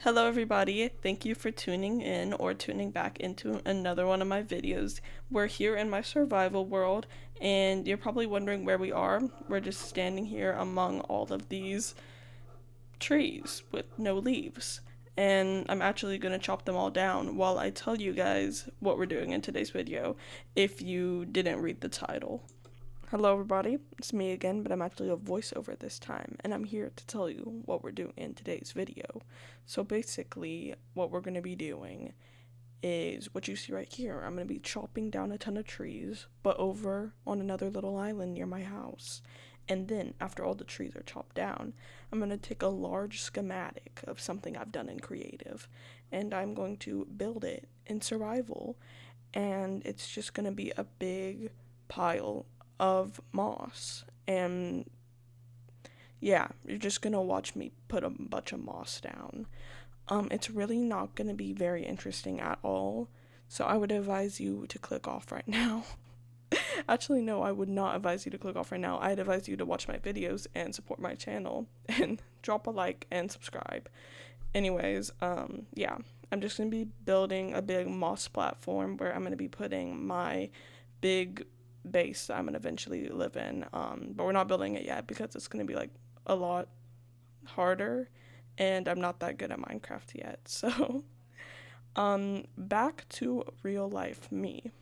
Hello everybody, thank you for tuning in or tuning back into another one of my videos. We're here in my survival world and you're probably wondering where we are. We're just standing here among all of these trees with no leaves. And I'm actually going to chop them all down while I tell you guys what we're doing in today's video if you didn't read the title. Hello everybody, it's me again, but I'm actually a voiceover this time, and I'm here to tell you what we're doing in today's video. So basically, what we're going to be doing is what you see right here. I'm going to be chopping down a ton of trees, but over on another little island near my house. And then, after all the trees are chopped down, I'm going to take a large schematic of something I've done in creative, and I'm going to build it in survival. And it's just going to be a big pile of moss. And yeah, you're just gonna watch me put a bunch of moss down. It's really not gonna be very interesting at all, so I would advise you to click off right now. Actually, no, I would not advise you to click off right now. I'd advise you to watch my videos and support my channel and drop a like and subscribe. Anyways, yeah, I'm just gonna be building a big moss platform where I'm gonna be putting my big base that I'm gonna eventually live in. But we're not building it yet because it's gonna be like a lot harder, and I'm not that good at Minecraft yet. So, back to real life me,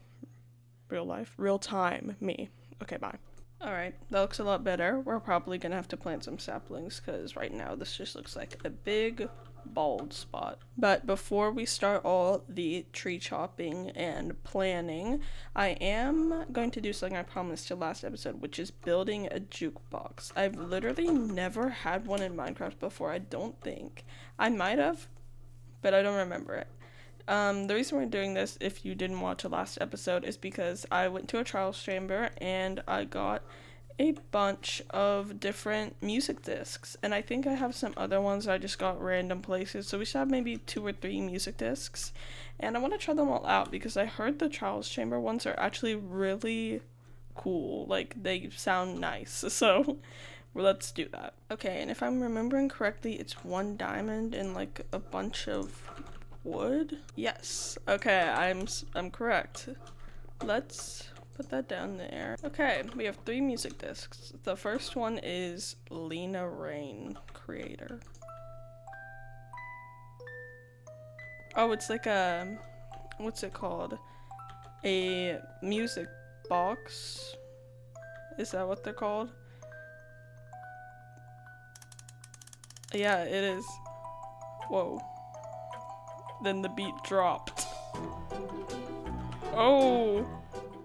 real time me. Okay, bye. Alright, that looks a lot better. We're probably gonna have to plant some saplings because right now this just looks like a big bald spot. But before we start all the tree chopping and planning, I am going to do something I promised to last episode, which is building a jukebox. I've literally never had one in Minecraft before, I don't think. I might have, but I don't remember it. The reason we're doing this, if you didn't watch the last episode, is because I went to a trials chamber and I got a bunch of different music discs, and I think I have some other ones I just got random places, so we should have maybe 2 or 3 music discs, and I want to try them all out because I heard the trials chamber ones are actually really cool, like they sound nice, so let's do that. Okay, and if I'm remembering correctly, it's 1 diamond and like a bunch of wood. Yes, okay, I'm correct. Let's put that down there. Okay, we have 3 music discs. The first one is Lena Raine Creator. Oh, it's like a, what's it called? A music box. Is that what they're called? Yeah, it is. Whoa. Then the beat dropped. Oh!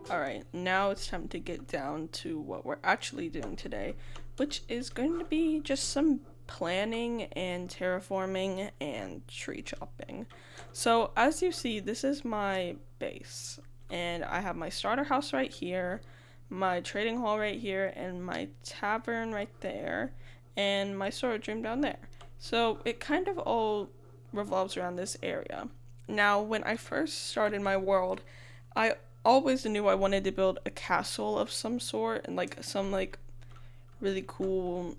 Alright, now it's time to get down to what we're actually doing today, which is going to be just some planning and terraforming and tree chopping. So as you see, this is my base, and I have my starter house right here, my trading hall right here, and my tavern right there, and my storage room down there. So it kind of all revolves around this area. Now, when I first started my world, I always knew I wanted to build a castle of some sort, and like some like really cool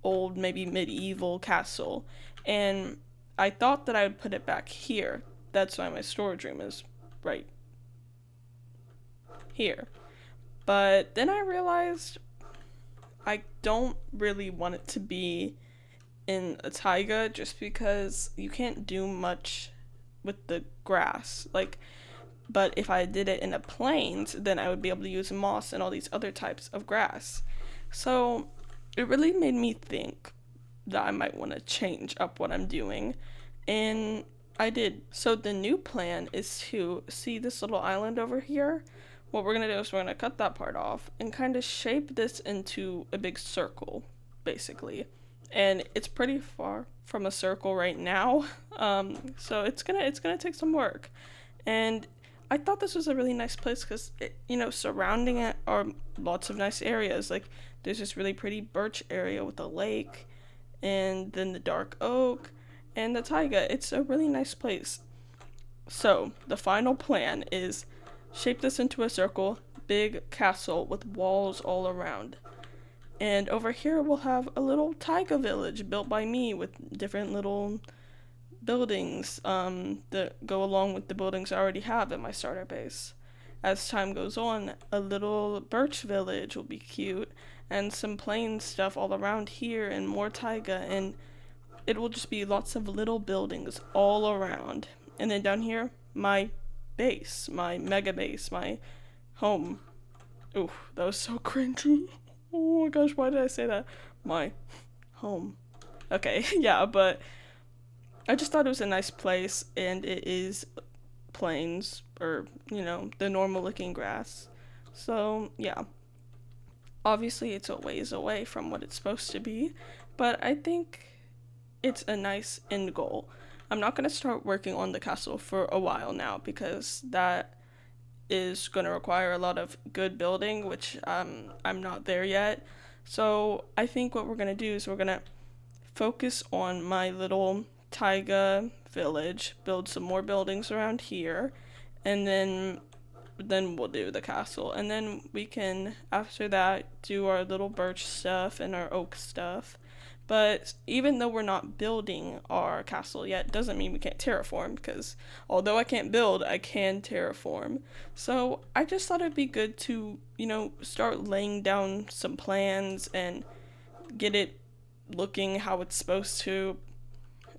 old, maybe medieval castle. And I thought that I would put it back here. That's why my storage room is right here. But then I realized I don't really want it to be in a taiga just because you can't do much with the grass. Like, but if I did it in a plains, then I would be able to use moss and all these other types of grass. So it really made me think that I might want to change up what I'm doing, and I did. So the new plan is to see this little island over here. What we're going to do is we're going to cut that part off and kind of shape this into a big circle, basically. And it's pretty far from a circle right now, so it's gonna take some work. And I thought this was a really nice place because, surrounding it are lots of nice areas. Like, there's this really pretty birch area with a lake, and then the dark oak, and the taiga. It's a really nice place. So, the final plan is shape this into a circle, big castle with walls all around. And over here we'll have a little taiga village built by me with different little buildings that go along with the buildings I already have at my starter base. As time goes on, a little birch village will be cute, and some plain stuff all around here, and more taiga, and it will just be lots of little buildings all around. And then down here, my base, my mega base, my home. Ooh, that was so cringy. Oh my gosh, why did I say that? My home. Okay, yeah, but I just thought it was a nice place, and it is plains, or, the normal looking grass. So, yeah. Obviously, it's a ways away from what it's supposed to be, but I think it's a nice end goal. I'm not going to start working on the castle for a while now because that is going to require a lot of good building, which I'm not there yet. So I think what we're going to do is we're going to focus on my little taiga village, build some more buildings around here, and then we'll do the castle. And then we can, after that, do our little birch stuff and our oak stuff. But even though we're not building our castle yet, doesn't mean we can't terraform, because although I can't build, I can terraform. So I just thought it'd be good to, start laying down some plans and get it looking how it's supposed to.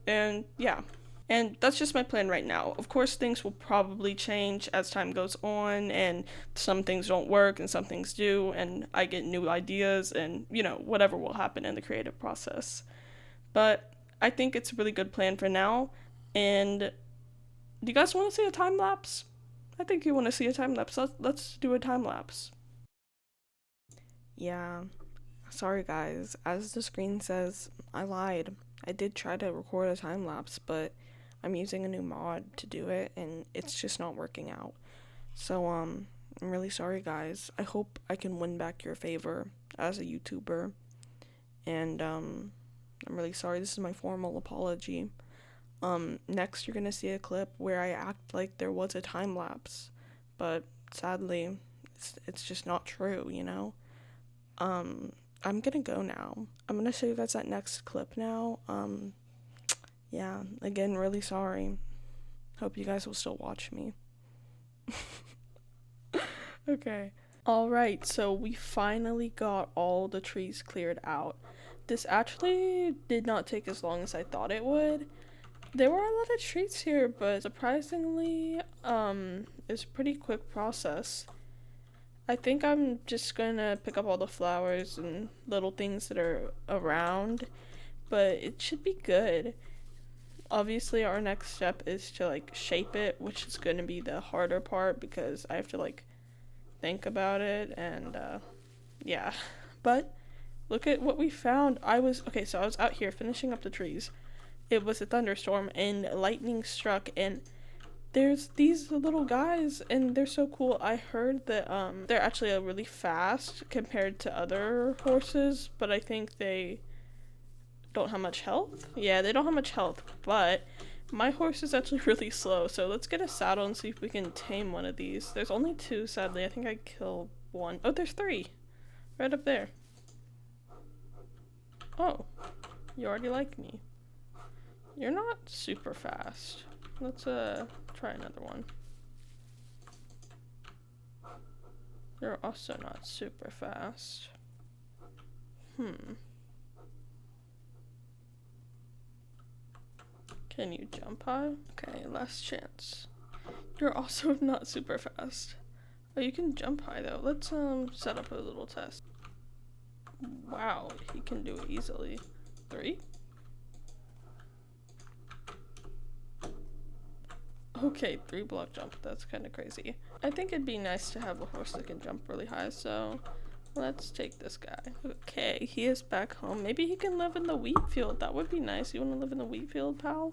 And yeah. And that's just my plan right now. Of course, things will probably change as time goes on, and some things don't work and some things do, and I get new ideas, and, whatever will happen in the creative process. But I think it's a really good plan for now. And do you guys want to see a time lapse? I think you want to see a time lapse. Let's do a time lapse. Yeah. Sorry, guys. As the screen says, I lied. I did try to record a time lapse, but I'm using a new mod to do it, and it's just not working out. So, I'm really sorry, guys. I hope I can win back your favor as a YouTuber. And, I'm really sorry. This is my formal apology. Next, you're gonna see a clip where I act like there was a time lapse, but sadly, it's just not true, I'm gonna go now. I'm gonna show you guys that next clip now. Yeah, again, really sorry. Hope you guys will still watch me. Okay. Alright, so we finally got all the trees cleared out. This actually did not take as long as I thought it would. There were a lot of trees here, but surprisingly, it's a pretty quick process. I think I'm just gonna pick up all the flowers and little things that are around, but it should be good. Obviously, our next step is to shape it, which is gonna be the harder part because I have to think about it, and yeah. But look at what we found. So I was out here finishing up the trees. It was a thunderstorm and lightning struck, and there's these little guys, and they're so cool. I heard that they're actually really fast compared to other horses, but I think they don't have much health. Yeah, they don't have much health, but my horse is actually really slow, so let's get a saddle and see if we can tame one of these. There's only two, sadly. I think I killed one. Oh, there's three. Right up there. Oh, you already like me. You're not super fast. Let's try another one. You're also not super fast. Can you jump high? Okay, last chance. You're also not super fast. Oh, you can jump high though. Let's set up a little test. Wow, he can do it easily. 3? Okay, 3 block jump. That's kind of crazy. I think it'd be nice to have a horse that can jump really high, so let's take this guy. Okay, he is back home. Maybe he can live in the wheat field. That would be nice. You want to live in the wheat field, pal?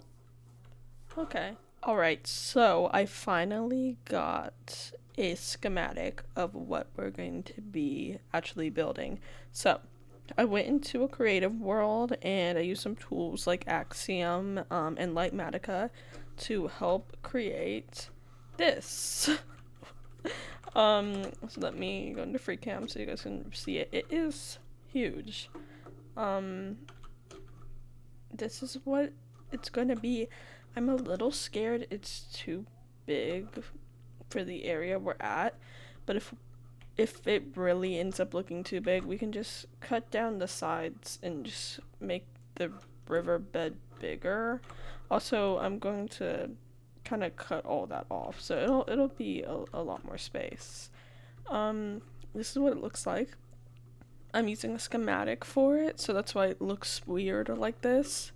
Okay. Alright, so I finally got a schematic of what we're going to be actually building. So, I went into a creative world and I used some tools like Axiom and Lightmatica to help create this. So let me go into free cam so you guys can see it. It is huge. This is what it's gonna be. I'm a little scared it's too big for the area we're at, but if it really ends up looking too big, we can just cut down the sides and just make the riverbed bigger. Also, I'm going to kind of cut all that off, so it'll be a lot more space. This is what it looks like. I'm using a schematic for it, so that's why it looks weird like this.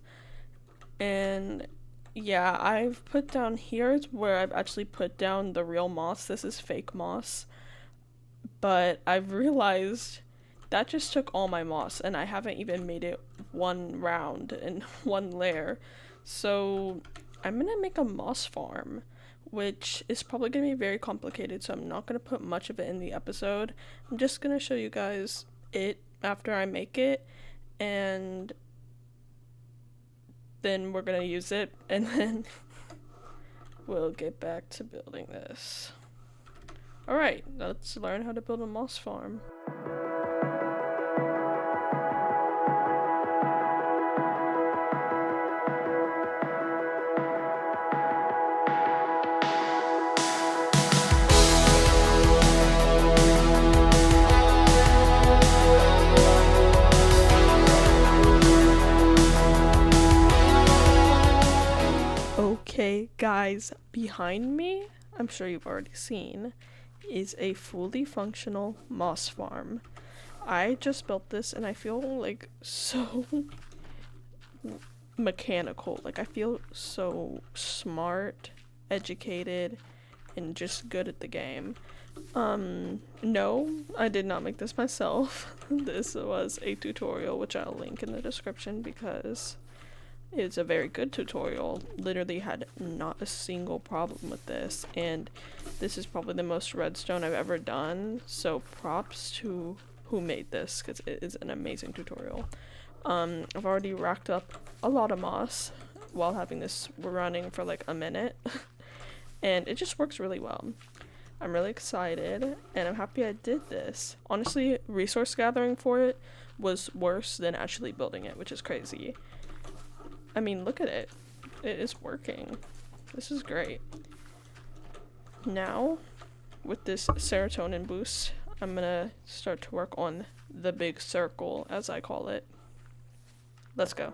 And yeah, I've put down here is where I've actually put down the real moss. This is fake moss. But I've realized that just took all my moss, and I haven't even made it one round in one layer. So I'm gonna make a moss farm, which is probably gonna be very complicated, so I'm not gonna put much of it in the episode. I'm just gonna show you guys it after I make it, and then we're gonna use it, and then we'll get back to building this. Alright, let's learn how to build a moss farm. Okay, guys, behind me, I'm sure you've already seen, is a fully functional moss farm. I just built this and I feel like so mechanical. Like I feel so smart, educated, and just good at the game. No, I did not make this myself. This was a tutorial, which I'll link in the description because it's a very good tutorial. Literally had not a single problem with this, and this is probably the most redstone I've ever done, so props to who made this because it is an amazing tutorial. I've already racked up a lot of moss while having this running for like a minute and it just works really well. I'm really excited and I'm happy I did this. Honestly, resource gathering for it was worse than actually building it, which is crazy. I mean, look at it. It is working. This is great. Now, with this serotonin boost, I'm gonna start to work on the big circle, as I call it. Let's go.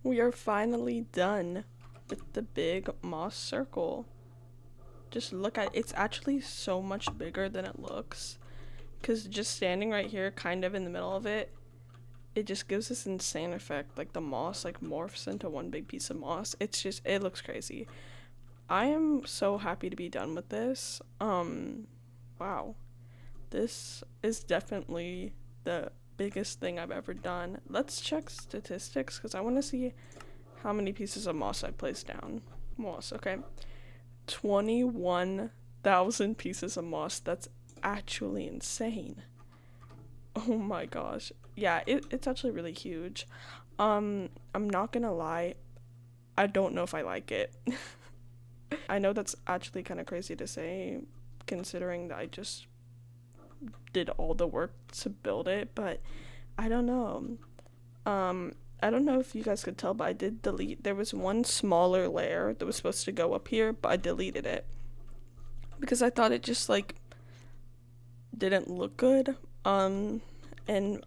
We are finally done with the big moss circle. Just look at it. It's actually so much bigger than it looks, because just standing right here kind of in the middle of it, it just gives this insane effect. Like the moss like morphs into one big piece of moss. It's just, it looks crazy. I am so happy to be done with this. Wow, this is definitely the biggest thing I've ever done. Let's check statistics because I want to see how many pieces of moss I placed down. Moss, okay. 21,000 pieces of moss. That's actually insane. Oh my gosh. Yeah, it's actually really huge. I'm not gonna lie, I don't know if I like it. I know that's actually kind of crazy to say, considering that I just did all the work to build it, but I don't know. I don't know if you guys could tell, but I did delete. There was one smaller layer that was supposed to go up here, but I deleted it because I thought it just like didn't look good. And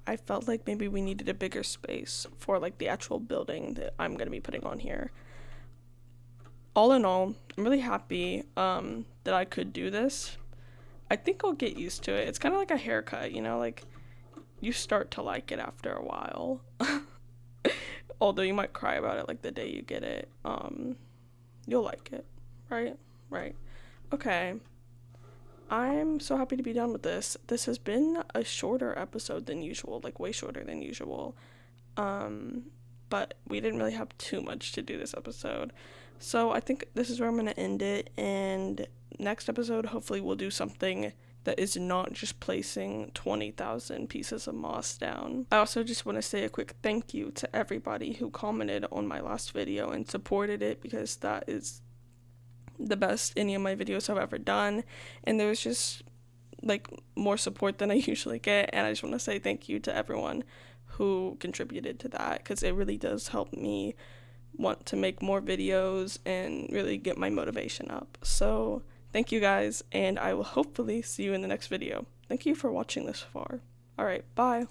I felt like maybe we needed a bigger space for like the actual building that I'm gonna be putting on here. All in all, I'm really happy that I could do this. I think I'll get used to it. It's kind of like a haircut, you know, like you start to like it after a while. although you might cry about it like the day you get it. You'll like it, right. Okay, I'm so happy to be done with this. This has been a shorter episode than usual, like way shorter than usual. But we didn't really have too much to do this episode. So I think this is where I'm going to end it. And next episode, hopefully we'll do something that is not just placing 20,000 pieces of moss down. I also just want to say a quick thank you to everybody who commented on my last video and supported it, because that is the best any of my videos have ever done. And there was just like more support than I usually get. And I just want to say thank you to everyone who contributed to that, because it really does help me want to make more videos and really get my motivation up. So thank you guys, and I will hopefully see you in the next video. Thank you for watching this far. Alright, bye.